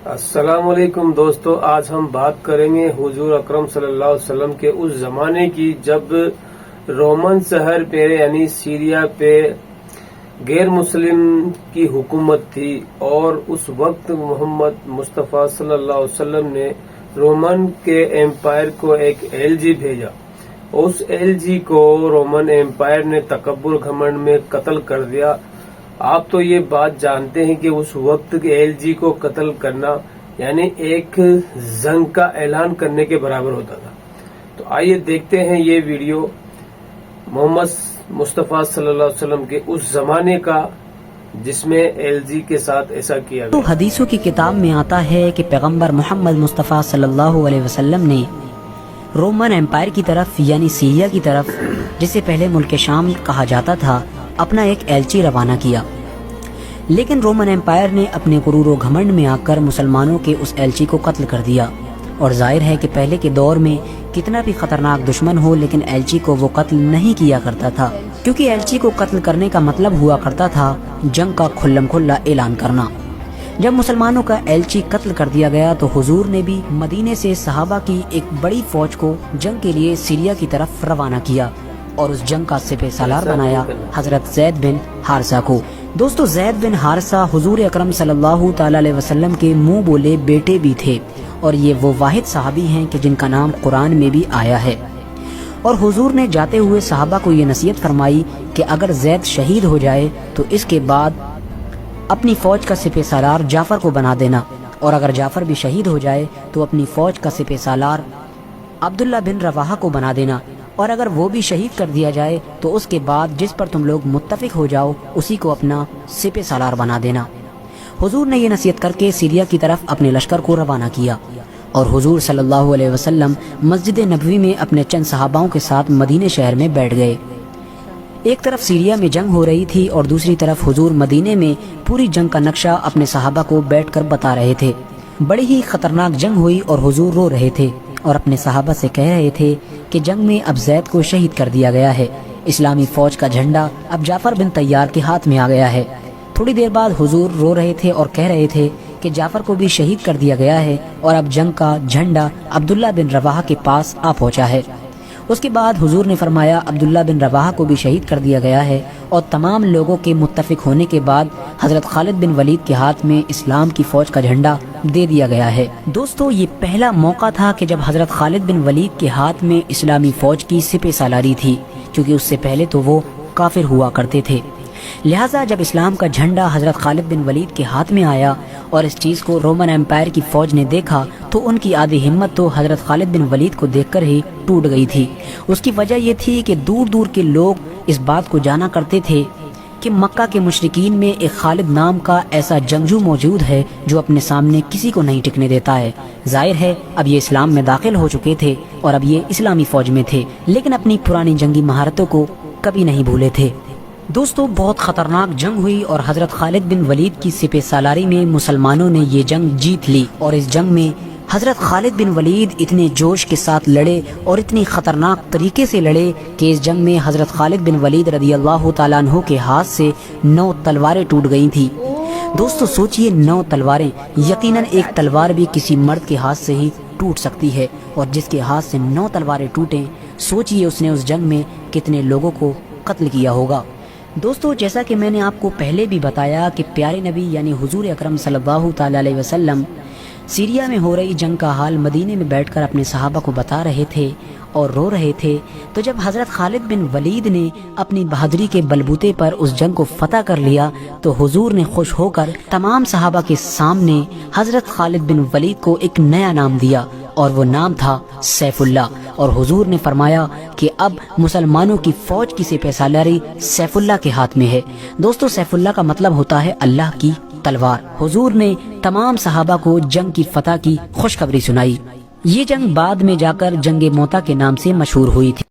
السلام علیکم دوستو، آج ہم بات کریں گے حضور اکرم صلی اللہ علیہ وسلم کے اس زمانے کی جب رومن شہر پہ یعنی سیریا پہ غیر مسلم کی حکومت تھی، اور اس وقت محمد مصطفیٰ صلی اللہ علیہ وسلم نے رومن کے ایمپائر کو ایک ایل جی بھیجا۔ اس ایل جی کو رومن ایمپائر نے تکبر گھمنڈ میں قتل کر دیا۔ آپ تو یہ بات جانتے ہیں کہ اس وقت کے ایل جی کو قتل کرنا یعنی ایک جنگ کا اعلان کرنے کے برابر ہوتا تھا۔ تو آئیے دیکھتے ہیں یہ ویڈیو محمد مصطفیٰ صلی اللہ علیہ وسلم کے اس زمانے کا جس میں ایل جی کے ساتھ ایسا کیا تو گیا۔ حدیثوں کی کتاب میں آتا ہے کہ پیغمبر محمد مصطفیٰ صلی اللہ علیہ وسلم نے رومن ایمپائر کی طرف یعنی سیریا کی طرف، جسے پہلے ملک شام کہا جاتا تھا، اپنا ایک ایلچی روانہ کیا۔ لیکن رومن ایمپائر نے اپنے غرور و گھمنڈ میں آ کر مسلمانوں کے اس ایلچی کو قتل کر دیا، اور ظاہر ہے کہ پہلے کے دور میں کتنا بھی خطرناک دشمن ہو لیکن ایلچی کو وہ قتل نہیں کیا کرتا تھا، کیونکہ ایلچی کو قتل کرنے کا مطلب ہوا کرتا تھا جنگ کا کھلم کھلا اعلان کرنا۔ جب مسلمانوں کا ایلچی قتل کر دیا گیا تو حضور نے بھی مدینے سے صحابہ کی ایک بڑی فوج کو جنگ کے لیے سیریا کی طرف روانہ کیا، اور اس جنگ کا سپہ سالار بنایا حضرت زید بن حارثہ کو۔ دوستو، زید بن حارثہ حضور اکرم صلی اللہ تعالی علیہ وسلم کے منہ بولے بیٹے بھی تھے، اور یہ وہ واحد صحابی ہیں کہ جن کا نام قرآن میں بھی آیا ہے۔ اور حضور نے جاتے ہوئے صحابہ کو یہ نصیحت فرمائی کہ اگر زید شہید ہو جائے تو اس کے بعد اپنی فوج کا سپہ سالار جعفر کو بنا دینا، اور اگر جعفر بھی شہید ہو جائے تو اپنی فوج کا سپہ سالار عبداللہ بن رواحہ کو بنا دینا، اور اگر وہ بھی شہید کر دیا جائے تو اس کے بعد جس پر تم لوگ متفق ہو جاؤ اسی کو اپنا سپہ سالار بنا دینا۔ حضور نے یہ نصیحت کر کے سیریا کی طرف اپنے لشکر کو روانہ کیا، اور حضور صلی اللہ علیہ وسلم مسجد نبوی میں اپنے چند صحاباؤں کے ساتھ مدینے شہر میں بیٹھ گئے۔ ایک طرف سیریا میں جنگ ہو رہی تھی اور دوسری طرف حضور مدینے میں پوری جنگ کا نقشہ اپنے صحابہ کو بیٹھ کر بتا رہے تھے۔ بڑی ہی خطرناک جنگ ہوئی اور حضور رو رہے تھے اور اپنے صحابہ سے کہہ رہے تھے کہ جنگ میں اب زید کو شہید کر دیا گیا ہے، اسلامی فوج کا جھنڈا اب جعفر بن طیار کے ہاتھ میں آ گیا ہے۔ تھوڑی دیر بعد حضور رو رہے تھے اور کہہ رہے تھے کہ جعفر کو بھی شہید کر دیا گیا ہے، اور اب جنگ کا جھنڈا عبداللہ بن رواحہ کے پاس آ پہنچا ہے۔ اس کے بعد حضور نے فرمایا عبداللہ بن رواحہ کو بھی شہید کر دیا گیا ہے، اور تمام لوگوں کے متفق ہونے کے بعد حضرت خالد بن ولید کے ہاتھ میں اسلام کی فوج کا جھنڈا دے دیا گیا ہے۔ دوستو، یہ پہلا موقع تھا کہ جب حضرت خالد بن ولید کے ہاتھ میں اسلامی فوج کی سپہ سالاری تھی، کیونکہ اس سے پہلے تو وہ کافر ہوا کرتے تھے۔ لہٰذا جب اسلام کا جھنڈا حضرت خالد بن ولید کے ہاتھ میں آیا اور اس چیز کو رومن ایمپائر کی فوج نے دیکھا تو ان کی آدھی ہمت تو حضرت خالد بن ولید کو دیکھ کر ہی ٹوٹ گئی تھی۔ اس کی وجہ یہ تھی کہ دور دور کے لوگ اس بات کو جانا کرتے تھے کہ مکہ کے مشرکین میں ایک خالد نام کا ایسا جنگجو موجود ہے جو اپنے سامنے کسی کو نہیں ٹکنے دیتا ہے۔ ظاہر ہے اب یہ اسلام میں داخل ہو چکے تھے اور اب یہ اسلامی فوج میں تھے، لیکن اپنی پرانی جنگی مہارتوں کو کبھی نہیں بھولے تھے۔ دوستو، بہت خطرناک جنگ ہوئی اور حضرت خالد بن ولید کی سپہ سالاری میں مسلمانوں نے یہ جنگ جیت لی، اور اس جنگ میں حضرت خالد بن ولید اتنے جوش کے ساتھ لڑے اور اتنی خطرناک طریقے سے لڑے کہ اس جنگ میں حضرت خالد بن ولید رضی اللہ تعالیٰ عنہ کے ہاتھ سے 9 تلواریں ٹوٹ گئی تھیں۔ دوستو سوچئے، 9 تلواریں، یقیناً ایک تلوار بھی کسی مرد کے ہاتھ سے ہی ٹوٹ سکتی ہے، اور جس کے ہاتھ سے 9 تلواریں ٹوٹیں، سوچئے اس نے اس جنگ میں کتنے لوگوں کو قتل کیا ہوگا۔ دوستو، جیسا کہ میں نے آپ کو پہلے بھی بتایا کہ پیارے نبی یعنی حضور اکرم صلی اللہ تعالی علیہ وسلم سیریا میں ہو رہی جنگ کا حال مدینے میں بیٹھ کر اپنے صحابہ کو بتا رہے تھے اور رو رہے تھے، تو جب حضرت خالد بن ولید نے اپنی بہادری کے بلبوتے پر اس جنگ کو فتح کر لیا تو حضور نے خوش ہو کر تمام صحابہ کے سامنے حضرت خالد بن ولید کو ایک نیا نام دیا، اور وہ نام تھا سیف اللہ۔ اور حضور نے فرمایا کہ اب مسلمانوں کی فوج کی سپہ سالاری سیف اللہ کے ہاتھ میں ہے۔ دوستو، سیف اللہ کا مطلب ہوتا ہے اللہ کی تلوار۔ حضور نے تمام صحابہ کو جنگ کی فتح کی خوشخبری سنائی۔ یہ جنگ بعد میں جا کر جنگ موتا کے نام سے مشہور ہوئی تھی۔